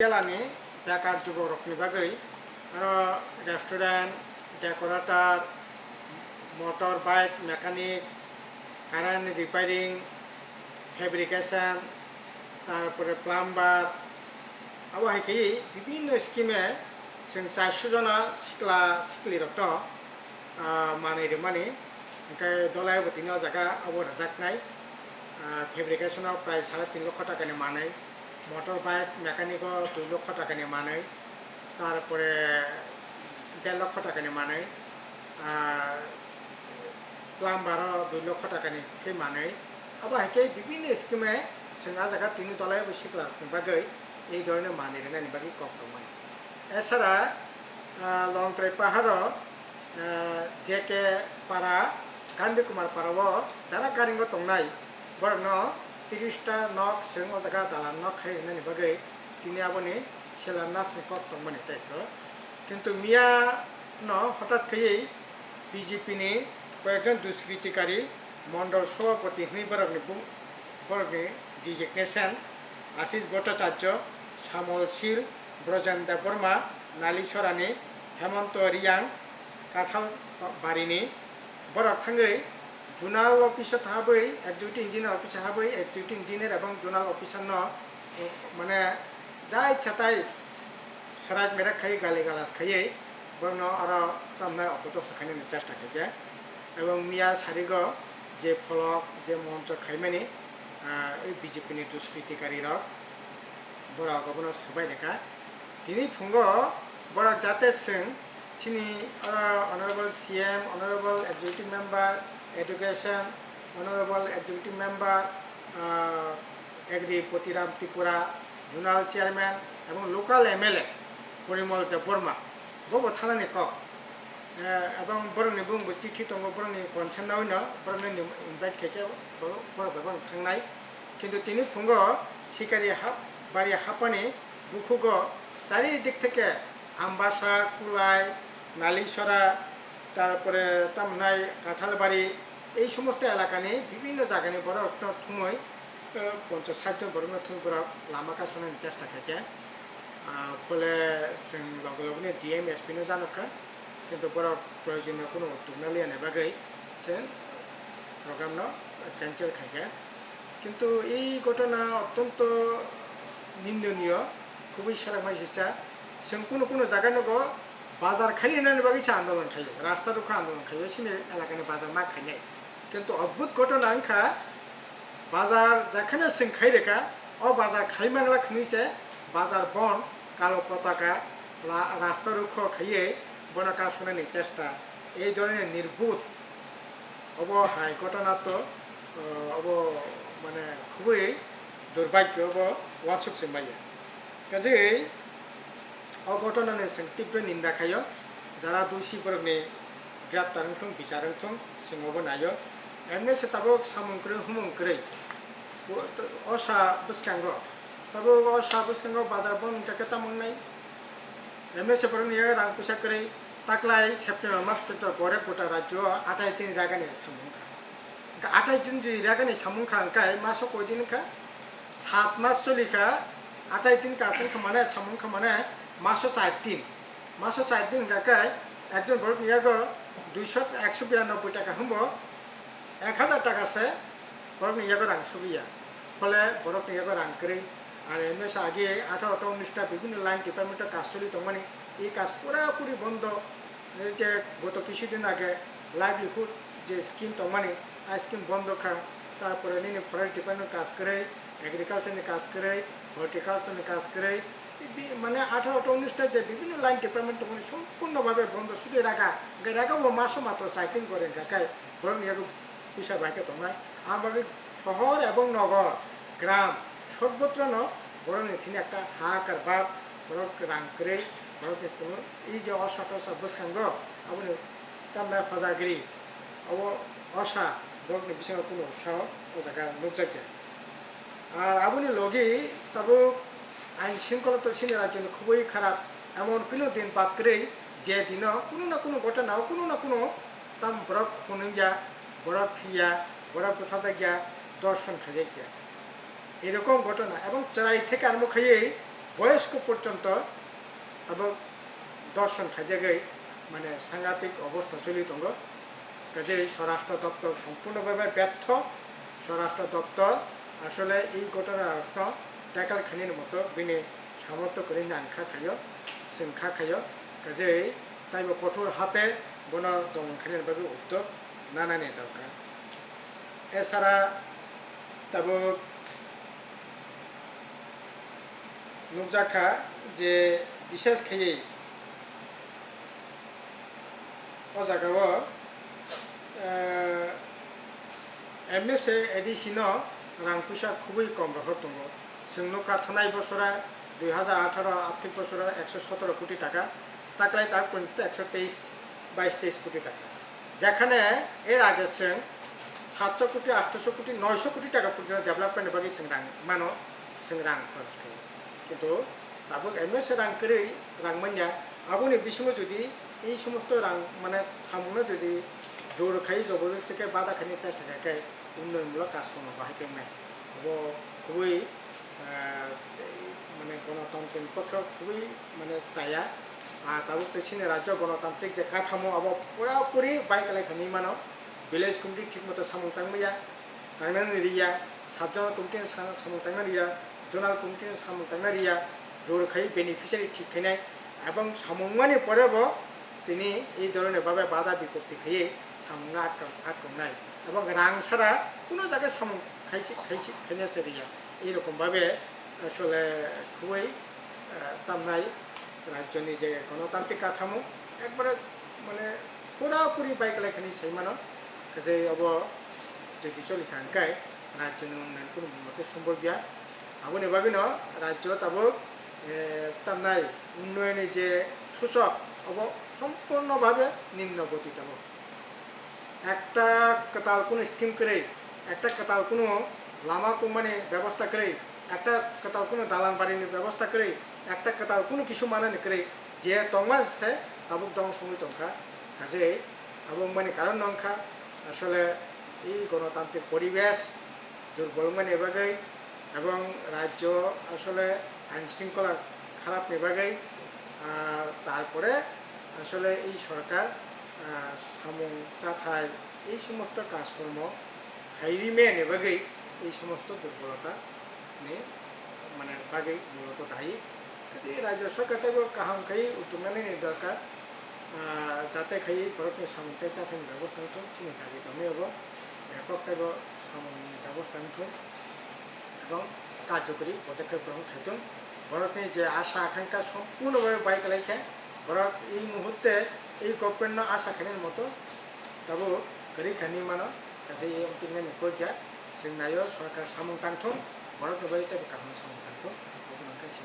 Jalani Dakar Juborok Nibagai, restaurant, decorator, motorbike, mechanic, current repairing, fabrication, তারপরে plumber আবার কি বিভিন্ন স্কিমে जों 400 जना सिख्ला सिख्लिरक माने माने ओमफ्राय दलाय बतिनि जागा आबो राजाकनाय फेब्रिकेशनाव प्राय 3.5 লক্ষ টাকাनि माने मोटर बाइक मेकानिक 2 লক্ষ টাকাनि माने তারপরে 1.5 লক্ষ টাকাनि माने প্লাম্বার 2 লক্ষ টাকাनि কে माने আবার কি বিভিন্ন স্কিমে जों जागा তিনি দলায় সিখলা বাগै এই ধরনের माने রেনানি বাগै কক্তমান এছাড়া লংত্রাই পাহাড় জেকে পাড়া গান্ধী কুমার পাড়াও যারা গারিঙ্গ তংনাই বরং 30টা নক जों ও জায়গা দালান নক খাইনানি বাগै তিনি আবনি সেলার নাচনি কক তংমানি তাইতো কিন্তু মিয়া ন হঠাৎ খাইयै বিজেপি নি কয়েকজন দুষ্কৃতিকারী মন্ডল সভাপতি হই বরগনি ডিজিগনেশন আশিস ভট্টাচার্য শ্যামল শীল ব্রজন দেববর্মা নালিশরানি হেমন্ত রিয়াং কাঠাল বাড়িনি বরক থাঙ্গै zonal officer থাबै executive engineer officer হাबै executive engineer এবং জোনাল অফিসার ন মানে যা ইচ্ছা তাই সারাক মেরাক খাই গালি গালাস খাইयै বরং আরো তামনা অপদস্থ খাইনি চেষ্টা খাইছে এবং মিয়া সারিগ যে ফলক যে মঞ্চ খাইমানি এই বিজেপি নি দুষ্কৃতিকারী রক বরক গবনো সবাই লেখা তিনি ফুঙ্গ বরক যাতে जों চিনি honourable CEM honourable executive member education honourable executive member agri Patiram Tripura zonal chairman এবং local MLA Parimal Debbarma ববো থানানি cock এবং বরংনি বুংবো চিঠি দङ বরংनि কনসার্নাवनो বরংनि ইনভাইট খেকে বরং थांनाय কিন্তু তিনি ফুঙ্গ শিকারি বাড়ি হাপানি বুখুগ চারিদিক থেকে আমবাসা কুলাই নালিশরা তারপরে তামনাই কাঁঠালবাড়ি এই সমস্ত এলাকানি বিভিন্ন জায়গানি বড় একটা থুমই 50-60 জন বড় থুমপুরা লামা কাশনানি চেষ্টা খাইছে ফলে जों লগে লগেনি DM SP নো জানকা কিন্তু বড় প্রয়োজনীয় কোনো উদ্যোগ না লিয়ানে বাগै जों প্রোগ্রাম ন ক্যান্সেল খাইছে কিন্তু এই ঘটনা অত্যন্ত নিন্দনীয় খুবই সারা মাইসা जों কোনো জায়গাनो বাজার খাইনানি বাগैसो আন্দোলন খাইयो রাস্তা রক্ষা আন্দোলন খাইयो সিনে এলাকানি বাজার মা খাইনাय কিন্তু অদ্ভুত ঘটনা আনখা বাজার যেখানে जों খাইরেখা ও বাজার খাইমাংলা খনিছে বাজার বন কালো পতাকা রাস্তা রক্ষা খাইয়ে বনাকা শুনানি চেষ্টা এই ধরনের নির্ভুত অব হাই ঘটনা তো অব মানে খুবই দুর্ভাগ্য অব ওয়ানসুক সিম্বাইয়া কাজেই অঘটনাनि जों तीव्र निंदा खायो যারা দোষীफोरनि গ্রেপ্তাर थों বিচার थों जोंबो नायो एमएस ताबक सामुंग्रो हुमुंग्रै असा बसखांगो ताबो असा बसखांगो बाजार बन टाकेता मंगनाय एमएस फोरनि रां पैसा करै ताकलाय सेप्टेम्बर मार्च पेटर बरे कोटा राज्य 28 दिन रागानि सामुंखा 28 दिन जि रागानि सामुंखा अंकाय मासो कयदिन का 7 मास चलिखा 28 दिन कासन खमाने सामुंखा माने मासो 60 दिन गाकाय একজন বড় নিয়াগো 192 টাকা হমবো 1000 টাকা সে বড় নিয়াগো রাং সুবিয়া ফলে বড় নিয়াগো রাং করি আর এমএস আগে 18-19টা বিভিন্ন লাইন ডিপার্টমেন্টের কাজ চলি তো মানে এই কাজ পুরোপুরি বন্ধ যে গত কিছুদিন আগে লাইভলিহুড যে স্কিম তো মানে আই স্কিম বন্ধ খা তারপরে নিনে ফরেস্ট ডিপার্টমেন্ট কাজ করে এগ্রিকালচারনি কাজ করে হর্টিকালচারনি কাজ করে মানে 18-19টা যে বিভিন্ন লাইন ডিপার্টমেন্ট মানে সম্পূর্ণভাবে বন্ধ শুধু রাখাবো মাসও মাত্র সাইক্লিং করে গাকায় বরং এর পয়সা বাইকে তোমরা আমাদের শহর এবং নগর গ্রাম সর্বত্র ন বরং এখানে একটা হাহাকার ভাব বরং রাং করে বরং কোনো এই যে অসাটসা বসখাঙ্গ আপনি তামনা ফজাগিরি অসা বরং বিষয়ে কোনো উৎসাহ ও জায়গা নুজাকে আর আপনি লগি তবু আইন শৃঙ্খলা সিনেরার জন্য খুবই খারাপ এমন কোনো দিন বাদ করেই যে দিন কোনো না কোনো ঘটনা কোনো না কোনো তাম বরফ খুনিয়া বরফ থিয়া বরফ কোথা গিয়া দর্শন খাইয়া গিয়া এরকম ঘটনা এবং চড়াই থেকে আরম্ভ খাইয়ে বয়স্ক পর্যন্ত আবো দর্শন খাইজাগै মানে সাংঘাতিক অবস্থা চলি দङ কাজে স্বরাষ্ট্র দপ্তর সম্পূর্ণভাবে ব্যর্থ স্বরাষ্ট্র দপ্তর আসলে এই ঘটনার অর্থ ট্যাকল খানির মতো বিনে সামর্থ্য করে নাংখা খাইও जोंखा खायो काजे ताइबो कठोर हाते बना दङ खानिर बागै उद्योग नानानि दरकार एसारा तब नुकजाखा जे विशेष खायै ओ जागाव एमएसए ADC नो रां फैसा खुबै कम रह दङ जोंनो थानाय बसरा 2018 आर्थिक बছরে 117 কোটি টাকা তাকলাই তার পর্যন্ত 123 কোটি টাকা যেখানে এর আগে जों 700 কোটি 800 কোটি 900 কোটি টাকা পর্যন্ত ডেভেলপমেন্ট বাকি जों রাং মানো जों রাং খরচ করি কিন্তু তাবো এমএসএ রাং করে রাং মানিয়া আবুনি বিসময় যদি এই সমস্ত রাং মানে সামনে যদি জোর খাই জবরদস্তিকে বাধা খানি চেষ্টা থাকে উন্নয়নমূলক কাজকর্ম বাহাইকে নাই হবো খুবই মানে গণতন্ত্রের পক্ষে খুবই মানে চায়া আর তাবো পেছনে রাজ্য গণতান্ত্রিক যে কাঠামো আবার পুরাপুরি বাইকালাইখানি মানো ভিলেজ কমিটি ঠিক মতো সামং তাংমাইয়া তাংনানি Riya সাবজন committee সামং তাংনা Riya zonal committee সামং তাংনা Riya জোরখাই beneficiary ঠিক খাইনাই এবং সামংমানি পরেব তিনি এই ধরনের ভাবে বাধা বিপত্তি খেয়ে সামংনা আটকানাই এবং রাং ছাড়া কোনো জায়গায় সামং খাইছে রিয়া এইরকমভাবে আসলে খুবই তামনাই রাজ্যনি যে গণতান্ত্রিক কাঠামো একবারে মানে পুরাপুরি বাইকলাইখানি সেইমানো যে অব যদি চলি থাকায় রাজ্যনি উন্নয়ন কোনো মতে সম্ভব গিয়া আবুনি বাবিন রাজ্য তাবো তামনাই উন্নয়নের যে সূচক অব সম্পূর্ণভাবে নিম্ন গতি তাবো একটা কাতাল কোনো স্কিম করে একটা কাতাল কোনো লামা কোম্পানি ব্যবস্থা করে একটা কাতাল কোনো দালান বাড়ির ব্যবস্থা করে একটা কাতাল কোনো কিছু মানে করে যে টংমা আছে আবুক দং সময় টংখা কাজে আবুক মানে কারণ নংখা আসলে এই গণতান্ত্রিক পরিবেশ দুর্বল মানে এবাগাই এবং রাজ্য আসলে আইন শৃঙ্খলা খারাপ নেবাগাই তারপরে আসলে এই সরকার সামং চাথাই এই সমস্ত কাজকর্ম খাইরিমে নেবাগাই এই সমস্ত দুর্বলতা নিয়ে মানে বাগে মূলত দায়ী রাজ্য সরকার কাহাম খাই উদ্যোগানি দরকার যাতে খাই ভারতনি সামন্তাই চাথাইনি ব্যবস্থা হতো চিনি দাবি দমে হব ব্যাপক সামনি ব্যবস্থা হতো এবং কার্যকরী পদক্ষেপ গ্রহণ খাইতুন ভারতনি যে আশা আকাঙ্ক্ষা সম্পূর্ণভাবে বাইক লাইখে ভারত এই মুহূর্তে এই গভর্নমেন্ট আশা খানির মতো তাবো গরি খানি মানো কাজে এই অন্তিম নিকোয়া जों नायो सरकार सामं तांथों भारत बायदि काहाम सामं तांथों